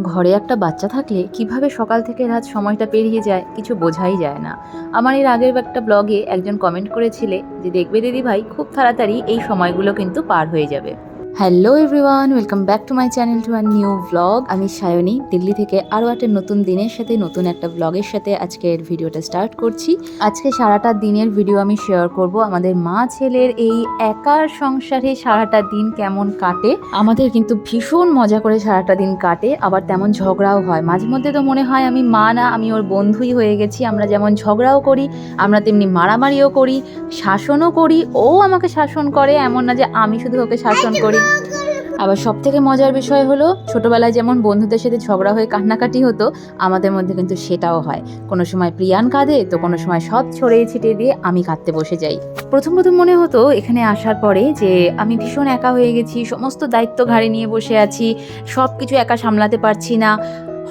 ঘরে একটা বাচ্চা থাকলে কিভাবে সকাল থেকে রাত সময়টা পেরিয়ে যায় কিছু বোঝাই যায় না। আমার এর আগের একটা ব্লগে একজন কমেন্ট করেছিলে যে দেখবে দিদি ভাই খুব তাড়াতাড়ি এই সময়গুলো কিন্তু পার হয়ে যাবে। Hello everyone, welcome back to my channel to our new blog. আমি সায়নী দিল্লি থেকে আরও একটা নতুন দিনের সাথে নতুন একটা ব্লগের সাথে আজকের ভিডিওটা স্টার্ট করছি। আজকে সারাটা দিনের ভিডিও আমি শেয়ার করব আমাদের মা ছেলের এই একার সংসারে সারাটা দিন কেমন কাটে। আমাদের কিন্তু ভীষণ মজা করে সারাটা দিন কাটে, আবার তেমন ঝগড়াও হয় মাঝে মধ্যে। তো মনে হয় আমি মা না, আমি ওর বন্ধুই হয়ে গেছি। আমরা যেমন ঝগড়াও করি, আমরা তেমনি মারামারিও করি, শাসনও করি। ও আমাকে শাসন করে, এমন না যে আমি শুধু ওকে শাসন করি। আবার সব থেকে মজার বিষয় হলো, ছোটবেলায় যেমন বন্ধুদের সাথে ঝগড়া হয়ে কান্নাকাটি হতো, আমাদের মধ্যে কিন্তু সেটাও হয়। কোনো সময় প্রিয়ান কাঁদে, তো কোনো সময় সব ছড়িয়ে ছিটিয়ে দিয়ে আমি কাঁদতে বসে যাই। প্রথম মনে হতো এখানে আসার পরে যে আমি ভীষণ একা হয়ে গেছি, সমস্ত দায়িত্ব ঘাড়ে নিয়ে বসে আছি, সব কিছু একা সামলাতে পারছি না।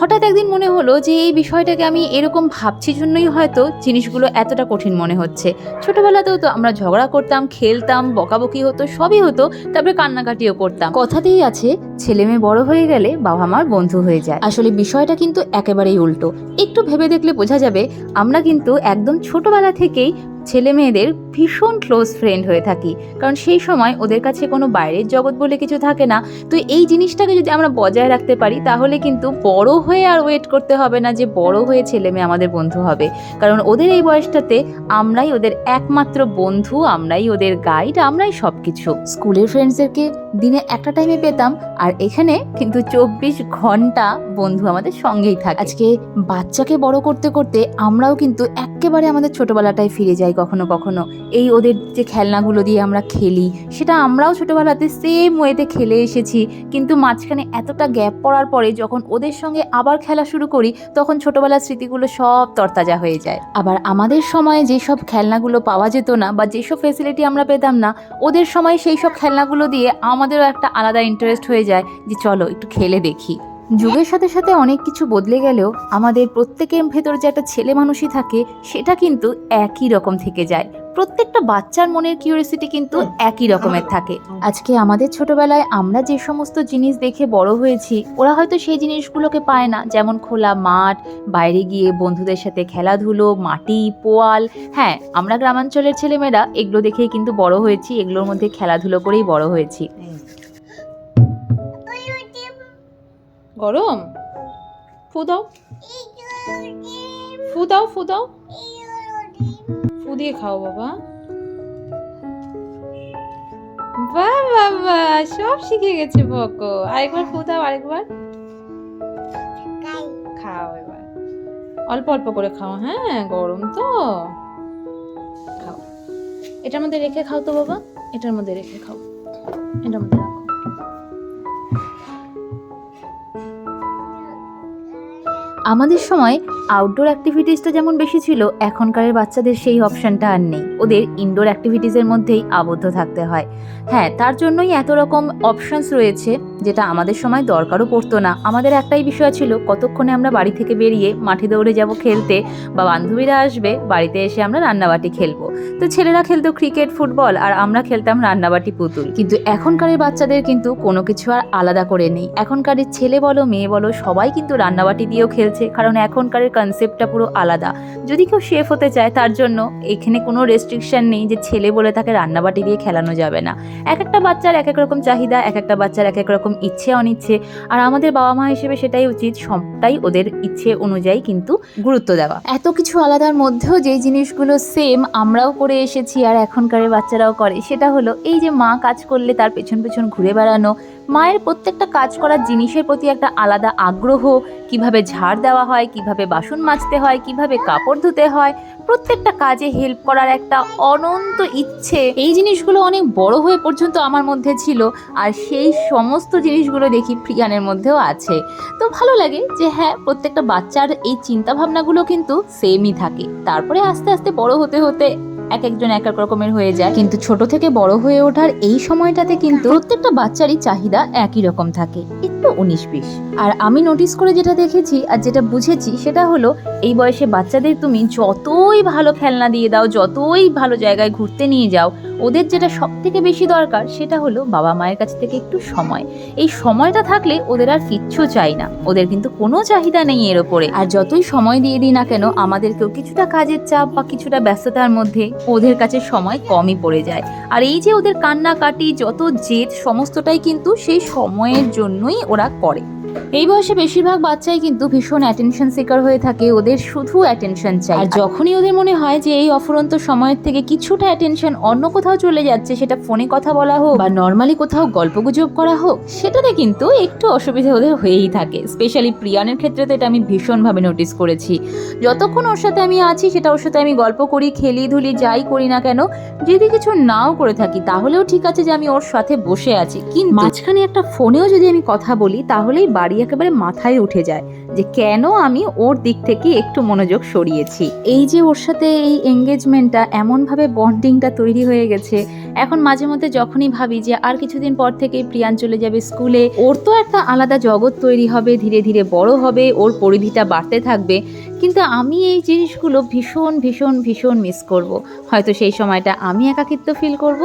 হঠাৎ একদিন মনে হলো যে এই বিষয়টাকে আমি এরকম ভাবছি জন্যই হয়তো জিনিসগুলো এতটা কঠিন মনে হচ্ছে। ছোটবেলাতেও তো আমরা ঝগড়া করতাম, খেলতাম, বকাবকি হতো, সবই হতো, তারপরে কান্নাকাটিও করতাম। কথাতেই আছে ছেলে মেয়ে বড় হয়ে গেলে বাবা মার বন্ধু হয়ে যায়। আসলে বিষয়টা কিন্তু একেবারেই উল্টো। একটু ভেবে দেখলে বোঝা যাবে আমরা কিন্তু একদম ছোটবেলা থেকেই ছেলে মেয়েদের ভীষণ ক্লোজ ফ্রেন্ড হয়ে থাকি, কারণ সেই সময় ওদের কাছে কোনো বাইরের জগৎ বলে কিছু থাকে না। তো এই জিনিসটাকে যদি আমরা বজায় রাখতে পারি, তাহলে কিন্তু বড় হয়ে আর ওয়েট করতে হবে না যে বড় হয়ে ছেলে মেয়ে আমাদের বন্ধু হবে। কারণ ওদের এই বয়সটাতে আমরাই ওদের একমাত্র বন্ধু, আমরাই ওদের গাইড, আমরাই সব কিছু। স্কুলের ফ্রেন্ডসদেরকে দিনে একটা টাইমে পেতাম, আর এখানে কিন্তু 24 ঘন্টা বন্ধু আমাদের সঙ্গেই থাকে। আজকে বাচ্চাকে বড় করতে করতে আমরাও কিন্তু একেবারে আমাদের ছোটবেলাটায় ফিরে যাই কখনো কখনো। এই ওদের যে খেলনাগুলো দিয়ে আমরা খেলি, সেটা আমরাও ছোটবেলাতে সেম ওয়েতে খেলে এসেছি, কিন্তু মাঝখানে এতটা গ্যাপ পড়ার পরে যখন ওদের সঙ্গে আবার খেলা শুরু করি, তখন ছোটবেলার স্মৃতিগুলো সব তরতাজা হয়ে যায়। আবার আমাদের সময়ে যেসব খেলনাগুলো পাওয়া যেত না বা যেসব ফেসিলিটি আমরা পেতাম না, ওদের সময় সেই সব খেলনাগুলো দিয়ে আমাদেরও একটা আলাদা ইন্টারেস্ট হয়ে যায় যে চলো একটু খেলে দেখি। যুগের সাথে সাথে অনেক কিছু বদলে গেলেও আমাদের প্রত্যেকের ভেতর যে একটা ছেলে মানুষই থাকে, সেটা কিন্তু একই রকম থেকে যায়। প্রত্যেকটা বাচ্চার মনের কিউরিয়াসিটি কিন্তু একই রকমের থাকে। আজকে আমাদের ছোটবেলায় আমরা যে সমস্ত জিনিস দেখে বড় হয়েছি, ওরা হয়তো সেই জিনিসগুলোকে পায় না, যেমন খোলা মাঠ, বাইরে গিয়ে বন্ধুদের সাথে খেলাধুলো, মাটি, পোয়াল। হ্যাঁ, আমরা গ্রামাঞ্চলের ছেলেমেয়েরা এগুলো দেখেই কিন্তু বড় হয়েছি, এগুলোর মধ্যে খেলাধুলো করেই বড় হয়েছি। গরম, ফু দাও, ফু দাও, ফু দাও, ফু দিয়ে খাও বাবা। বাহ বাবা, সব শিখে গেছে বকো। আরেকবার ফু দাও, আরেকবার খাও। এবার অল্প অল্প করে খাও, হ্যাঁ গরম তো। খাও, এটার মধ্যে রেখে খাও তো বাবা, এটার মধ্যে রেখে খাও, এটার মধ্যে রাখো। আমাদের সময় আউটডোর অ্যাক্টিভিটিসটা যেমন বেশি ছিল, এখনকার বাচ্চাদের সেই অপশানটা আর নেই। ওদের ইনডোর অ্যাক্টিভিটিসের মধ্যেই আবদ্ধ থাকতে হয়। হ্যাঁ, তার জন্যই এত রকম অপশানস রয়েছে, যেটা আমাদের সময় দরকারও পড়তো না। আমাদের একটাই বিষয় ছিল, কতক্ষণে আমরা বাড়ি থেকে বেরিয়ে মাঠে দৌড়ে যাব খেলতে, বা বান্ধবীরা আসবে, বাড়িতে এসে আমরা রান্নাবাটি খেলবো। তো ছেলেরা খেলতো ক্রিকেট, ফুটবল, আর আমরা খেলতাম রান্নাবাটি, পুতুল। কিন্তু এখনকার বাচ্চাদের কিন্তু কোনো কিছু আর আলাদা করে নেই। এখনকার ছেলে বলো মেয়ে বলো, সবাই কিন্তু রান্নাবাটি দিয়েও খেলছে, কারণ এখনকার কনসেপ্টটা পুরো আলাদা। যদি কেউ শেফ হতে চায়, তার জন্য এখানে কোনো রেস্ট্রিকশন নেই যে ছেলে বলে তাকে রান্নাবাটি দিয়ে খেলানো যাবে না। এক একটা বাচ্চার এক এক রকম চাহিদা, এক একটা বাচ্চার এক এক রকম ইচ্ছে অনিচ্ছে, আর আমাদের বাবা মা হিসেবে সেটাই উচিত, সবটাই ওদের ইচ্ছে অনুযায়ী কিন্তু গুরুত্ব দেওয়া। এত কিছু আলাদার মধ্যেও যেই জিনিসগুলো সেম আমরাও করে এসেছি আর এখনকার বাচ্চারাও করে, সেটা হলো এই যে মা কাজ করলে তার পেছন পেছন ঘুরে বেড়ানো, মায়ের প্রত্যেকটা কাজ করার জিনিসের প্রতি একটা আলাদা আগ্রহ, কিভাবে ঝাড় দেওয়া হয়, কিভাবে বাসন মাজতে হয়, কিভাবে কাপড় ধুতে হয়, প্রত্যেকটা কাজে হেল্প করার একটা অনন্ত ইচ্ছে। এই জিনিসগুলো অনেক বড় হয়ে পর্যন্ত আমার মধ্যে ছিল, আর সেই সমস্ত জিনিসগুলো দেখি প্রিয়ানের মধ্যেও আছে। তো ভালো লাগে যে হ্যাঁ, প্রত্যেকটা বাচ্চার এই চিন্তা ভাবনাগুলো কিন্তু সেমই থাকে। তারপরে আস্তে আস্তে বড় হতে হতে এক একজন এক এক রকমের হয়ে যায়, কিন্তু ছোট থেকে বড় হয়ে ওঠার এই সময়টাতে কিন্তু প্রত্যেকটা বাচ্চারই চাহিদা একই রকম থাকে। একটু 19-20। আর আমি নোটিস করে যেটা দেখেছি আর যেটা বুঝেছি সেটা হলো, এই বয়সে বাচ্চাদের তুমি যতই ভালো খেলনা দিয়ে দাও, যতই ভালো জায়গায় ঘুরতে নিয়ে যাও, ওদের যেটা সব থেকে বেশি দরকার সেটা হলো বাবা মায়ের কাছ থেকে একটু সময়। এই সময়টা থাকলে ওদের আর কিচ্ছু চাই না, ওদের কিন্তু কোনো চাহিদা নেই এর ওপরে। আর যতই সময় দিয়ে দিই না কেন, আমাদেরকেও কিছুটা কাজের চাপ বা কিছুটা ব্যস্ততার মধ্যে ওদের কাছে সময় কমই পড়ে যায়। আর এই যে ওদের কান্নাকাটি, যত জেদ, সমস্তটাই কিন্তু সেই সময়ের জন্যই ওরা করে। এই বয়সে বেশিরভাগ বাচ্চাই কিন্তু ভীষণ অ্যাটেনশন সিকার হয়ে থাকে, ওদের শুধু অ্যাটেনশন চাই। আর যখনই ওদের মনে হয় যে এই অফুরন্ত সময়ের থেকে কিছুটা অ্যাটেনশন অন্য কোথাও চলে যাচ্ছে, সেটা ফোনে কথা বলা হোক বা নর্মালি কোথাও গল্পগুজব করা হোক, সেটাতে কিন্তু একটু অসুবিধা ওদের হয়েই থাকে। স্পেশালি প্রিয়ানের ক্ষেত্রে তো এটা আমি ভীষণভাবে নোটিস করেছি। যতক্ষণ ওর সাথে আমি আছি, সেটা ওর সাথে আমি গল্প করি, খেলি ধুলি, যাই করি না কেন, যদি কিছু নাও করে থাকি তাহলেও ঠিক আছে যে আমি ওর সাথে বসে আছি, কিন্তু মাঝখানে একটা ফোনেও যদি আমি কথা বলি তাহলেই বাড়ি একেবারে মাথায় উঠে যায় যে কেন আমি ওর দিক থেকে একটু মনোযোগ সরিয়েছি। এই যে ওর সাথে এই এঙ্গেজমেন্টটা, এমনভাবে বন্ডিংটা তৈরি হয়ে গেছে, এখন মাঝে মধ্যে যখনই ভাবি যে আর কিছুদিন পর থেকেই প্রিয়ান চলে যাবে স্কুলে, ওর তো একটা আলাদা জগৎ তৈরি হবে, ধীরে ধীরে বড় হবে, ওর পরিধিটা বাড়তে থাকবে, কিন্তু আমি এই জিনিসগুলো ভীষণ ভীষণ ভীষণ মিস করব। হয়তো সেই সময়টা আমি একাকিত্ব ফিল করব।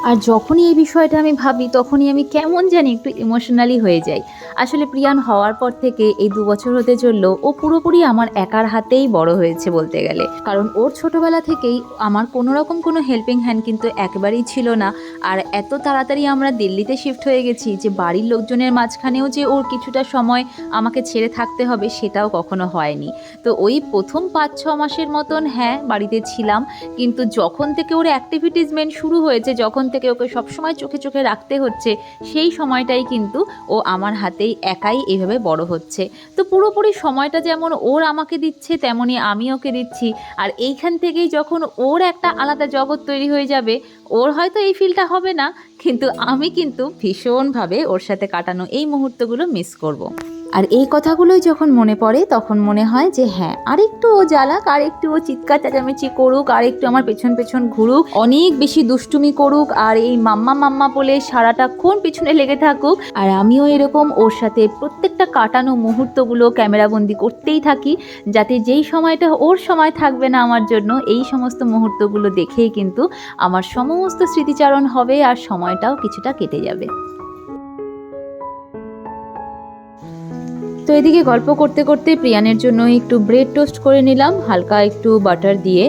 আর যখনই এই বিষয়টা আমি ভাবি, তখনই আমি কেমন জানি একটু ইমোশনালি হয়ে যাই। আসলে প্রিয়ান হওয়ার পর থেকে এই 2 বছর হতে চললো, ও পুরোপুরি আমার একার হাতেই বড় হয়েছে বলতে গেলে। কারণ ওর ছোটবেলা থেকেই আমার কোনো রকম কোনো হেল্পিং হ্যান্ড কিন্তু একেবারেই ছিল না। আর এত তাড়াতাড়ি আমরা দিল্লিতে শিফট হয়ে গেছি যে বাড়ির লোকজনের মাঝখানেও যে ওর কিছুটা সময় আমাকে ছেড়ে থাকতে হবে, সেটাও কখনো হয়নি। তো ওই প্রথম 5-6 মাসের মতন হ্যাঁ বাড়িতে ছিলাম, কিন্তু যখন থেকে ওর অ্যাক্টিভিটিসমেন্ট শুরু হয়েছে, যখন থেকে ওকে সবসময় চোখে চোখে রাখতে হচ্ছে, সেই সময়টাই কিন্তু ও আমার হাতেই একাই এভাবে বড় হচ্ছে। তো পুরোপুরি সময়টা যেমন ওর আমাকে দিচ্ছে, তেমনই আমি ওকে দিচ্ছি। আর এইখান থেকেই যখন ওর একটা আলাদা জগৎ তৈরি হয়ে যাবে, ওর হয়তো এই ফিলটা হবে না, কিন্তু আমি কিন্তু ভীষণভাবে ওর সাথে কাটানো এই মুহূর্তগুলো মিস করব। আর এই কথাগুলোই যখন মনে পড়ে, তখন মনে হয় যে হ্যাঁ, আরেকটু ও জ্বালাক, আরেকটু ও চিৎকার চেঁচামেচি করুক, আরেকটু আমার পেছন পেছন ঘুরুক, অনেক বেশি দুষ্টুমি করুক, আর এই মাম্মা মাম্মা বলে সারাটাক্ষণ পিছনে লেগে থাকুক, আর আমিও এরকম ওর সাথে প্রত্যেকটা কাটানো মুহূর্তগুলো ক্যামেরাবন্দি করতেই থাকি, যাতে যেই সময়টা ওর সময় থাকবে না আমার জন্য, এই সমস্ত মুহূর্তগুলো দেখেই কিন্তু আমার সমস্ত স্মৃতিচারণ হবে আর সময়টাও কিছুটা কেটে যাবে। তো এদিকে গল্প করতে করতে প্রিয়ানের জন্য একটু ব্রেড টোস্ট করে নিলাম হালকা একটু বাটার দিয়ে,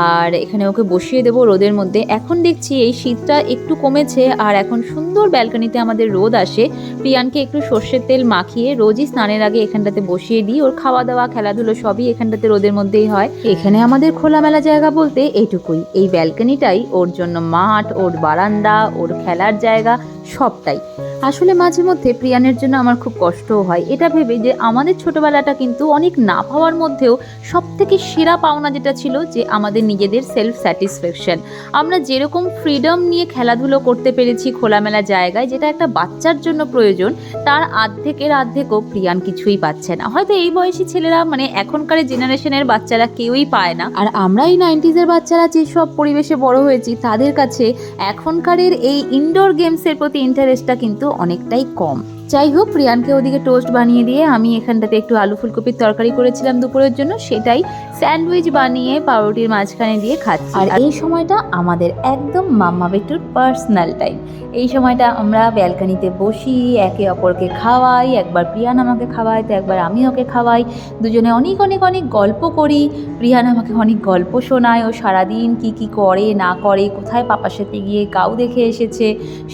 আর এখানে ওকে বসিয়ে দেবো রোদের মধ্যে। এখন দেখছি এই শীতটা একটু কমেছে, আর এখন সুন্দর ব্যালকনিতে আমাদের রোদ আসে। প্রিয়ানকে একটু সর্ষের তেল মাখিয়ে রোজই স্নানের আগে এখানটাতে বসিয়ে দিই, ওর খাওয়া দাওয়া খেলাধুলো সবই এখানটাতে রোদের মধ্যেই হয়। এখানে আমাদের খোলামেলা জায়গা বলতে এইটুকুই, এই ব্যালকনিটাই ওর জন্য মাঠ, ওর বারান্দা, ওর খেলার জায়গা, সবটাই। আসলে মাঝে মধ্যে প্রিয়ানের জন্য আমার খুব কষ্টও হয়, এটা ভেবে যে আমাদের ছোটবেলাটা কিন্তু অনেক না পাওয়ার মধ্যেও সব থেকে সেরা পাওনা যেটা ছিল যে আমাদের নিজেদের সেলফ স্যাটিসফ্যাকশন। আমরা যেরকম ফ্রিডম নিয়ে খেলাধুলো করতে পেরেছি খোলামেলা জায়গায়, যেটা একটা বাচ্চার জন্য প্রয়োজন, তার অর্ধেকও প্রিয়ান কিছুই পাচ্ছে না। হয়তো এই বয়সী ছেলেরা, মানে এখনকার জেনারেশনের বাচ্চারা কেউই পায় না, আর আমরা এই 90s-এর বাচ্চারা যেসব পরিবেশে বড় হয়েছি, তাদের কাছে এখনকারের এই ইনডোর গেমসের প্রতি ইন্টারেস্টটা কিন্তু অনেকটাই কম। যাই হোক, প্রিয়ানকে ওদিকে টোস্ট বানিয়ে দিয়ে আমি এখানটাতে একটু আলু ফুলকপির তরকারি করেছিলাম দুপুরের জন্য, সেটাই স্যান্ডউইচ বানিয়ে পাউরুটির মাঝখানে দিয়ে খাচ্ছি। আর এই সময়টা আমাদের একদম মাম্মা বেটুর পার্সোনাল টাইম। এই সময়টা আমরা ব্যালকনিতে বসি, একে অপরকে খাওয়াই, একবার প্রিয়ান আমাকে খাওয়ায় তো একবার আমি ওকে খাওয়াই, দুজনে অনেক অনেক অনেক গল্প করি। প্রিয়ান আমাকে অনেক গল্প শোনায়, ও সারাদিন কি কি করে না করে, কোথায় পাপার সাথে গিয়ে কাউ দেখে এসেছে,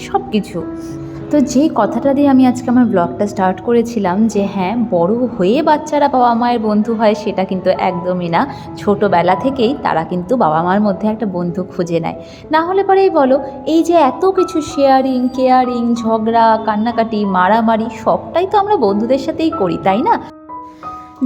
সব কিছু। তো যেই কথাটা দিয়ে আমি আজকে আমার ব্লগটা স্টার্ট করেছিলাম যে হ্যাঁ, বড় হয়ে বাচ্চারা বাবা মায়ের বন্ধু হয়, সেটা কিন্তু একদমই না। ছোটোবেলা থেকেই তারা কিন্তু বাবা মার মধ্যে একটা বন্ধু খুঁজে নেয়। না হলে পরেই বলো, এই যে এত কিছু শেয়ারিং, কেয়ারিং, ঝগড়া, কান্নাকাটি, মারামারি, সবটাই তো আমরা বন্ধুদের সাথেই করি, তাই না?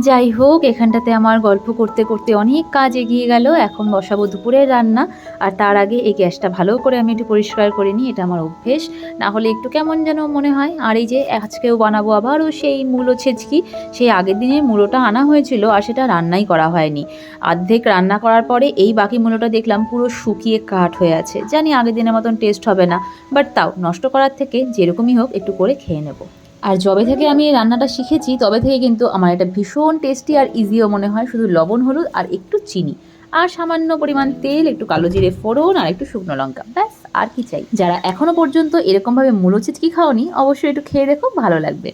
যাই হোক, এখানটাতে আমার গল্প করতে করতে অনেক কাজ এগিয়ে গেল। এখন বসাবো দুপুরের রান্না, আর তার আগে এই গ্যাসটা ভালো করে আমি একটু পরিষ্কার করে নিই, এটা আমার অভ্যেস, না হলে একটু কেমন যেন মনে হয়। আর এই যে আজকেও বানাবো আবারও সেই মূলো ছেচকি, সেই আগের দিনের মূলোটা আনা হয়েছিল আর সেটা রান্নাই করা হয়নি। অর্ধেক রান্না করার পরে এই বাকি মূলোটা দেখলাম পুরো শুকিয়ে কাঠ হয়ে আছে। জানি আগের দিনের মতন টেস্ট হবে না, বাট তাও নষ্ট করার থেকে যেরকমই হোক একটু করে খেয়ে নেব। আর যবে থেকে আমি এই রান্নাটা শিখেছি তবে থেকে কিন্তু আমার এটা ভীষণ টেস্টি আর ইজিও মনে হয়। শুধু লবণ, হলুদ আর একটু চিনি আর সামান্য পরিমাণ তেল, একটু কালো জিরে ফোড়ন আর একটু শুকনো লঙ্কা, ব্যাস আর কি চাই। যারা এখনও পর্যন্ত এরকমভাবে মূলো চিটকি খাওনি অবশ্যই একটু খেয়ে দেখো, ভালো লাগবে।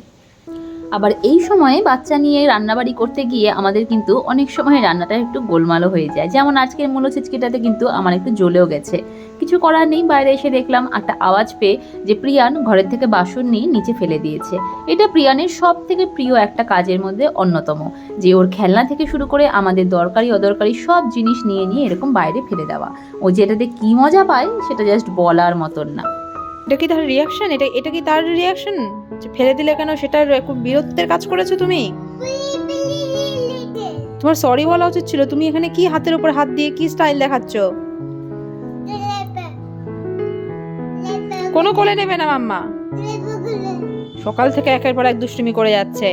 আবার এই সময়ে বাচ্চা নিয়ে রান্নাবাড়ি করতে গিয়ে আমাদের কিন্তু অনেক সময় রান্নাটা একটু গোলমালও হয়ে যায়। যেমন আজকের মূলো চিচকিটাতে কিন্তু আমার একটু জ্বলেও গেছে। কিছু করার নেই, বাইরে এসে দেখলাম একটা আওয়াজ পেয়ে যে প্রিয়ান ঘরের থেকে বাসন নিয়ে নিচে ফেলে দিয়েছে। এটা প্রিয়ানের সব থেকে প্রিয় একটা কাজের মধ্যে অন্যতম, যে ওর খেলনা থেকে শুরু করে আমাদের দরকারি অদরকারি সব জিনিস নিয়ে নিয়ে এরকম বাইরে ফেলে দেওয়া। ও যেটাতে কী মজা পায় সেটা জাস্ট বলার মতন না। এটা কি তার রিয়াকশন? এটা কি তার রিয়াকশন যে ফেলে দিলে কেন? সেটার খুব বীরত্বের কাজ করেছো তুমি। তোমার সরি বলা উচিত ছিল। তুমি এখানে কি হাতের উপর হাত দিয়ে কি স্টাইল দেখাচ্ছ? কোনো কোলে নেবে না মাম্মা। সকাল থেকে একের পর এক দুষ্টুমি করে যাচ্ছে।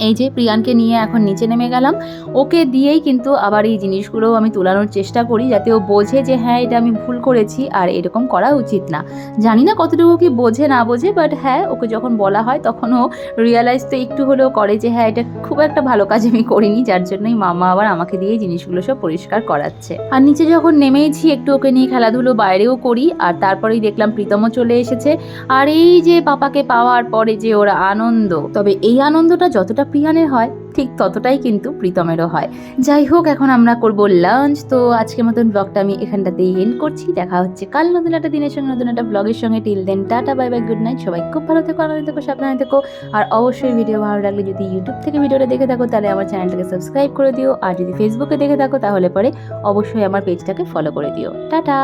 এই যে প্রিয়ানকে নিয়ে এখন নিচে নেমে গেলাম, ওকে দিয়েই কিন্তু আবার এই জিনিসগুলো আমি তোলানোর চেষ্টা করি যাতে ও বোঝে যে হ্যাঁ এটা আমি ভুল করেছি আর এরকম করা উচিত না। জানি না কতটুকু কি বোঝে না বোঝে, বাট হ্যাঁ ওকে যখন বলা হয় তখন ও রিয়ালাইজ তো একটু হলেও করে যে হ্যাঁ এটা খুব একটা ভালো কাজ আমি করিনি, যার জন্যই মামা আবার আমাকে দিয়ে জিনিসগুলো সব পরিষ্কার করাচ্ছে। আর নিচে যখন নেমেইছি একটু ওকে নিয়ে খেলাধুলো বাইরেও করি, আর তারপরেই দেখলাম প্রীতমও চলে এসেছে। আর এই যে পাপাকে পাওয়ার পরে যে ওরা আনন্দ, তবে এই আনন্দটা যতটা প্রিয়ানের হয় ঠিক ততটাই কিন্তু প্রীতমেরও হয়। যাই হোক, এখন আমরা করব লাঞ্চ। তো আজকের মতন ব্লগটা আমি এখানটাতেই এন্ড করছি। দেখা হচ্ছে কাল নতুন একটা দিনের সঙ্গে, নতুন একটা ব্লগের সঙ্গে। Till then tata, bye bye, good night. সবাই খুব ভালো থেকো, আনন্দ থেকো, সাবধানে থেকো। আর অবশ্যই ভিডিও ভালো লাগলে যদি ইউটিউব থেকে ভিডিওটা দেখে থাকো তাহলে আমার চ্যানেলটাকে সাবস্ক্রাইব করে দিও, আর যদি ফেসবুকে দেখে থাকো তাহলে পরে অবশ্যই আমার পেজটাকে ফলো করে দিও। টাটা।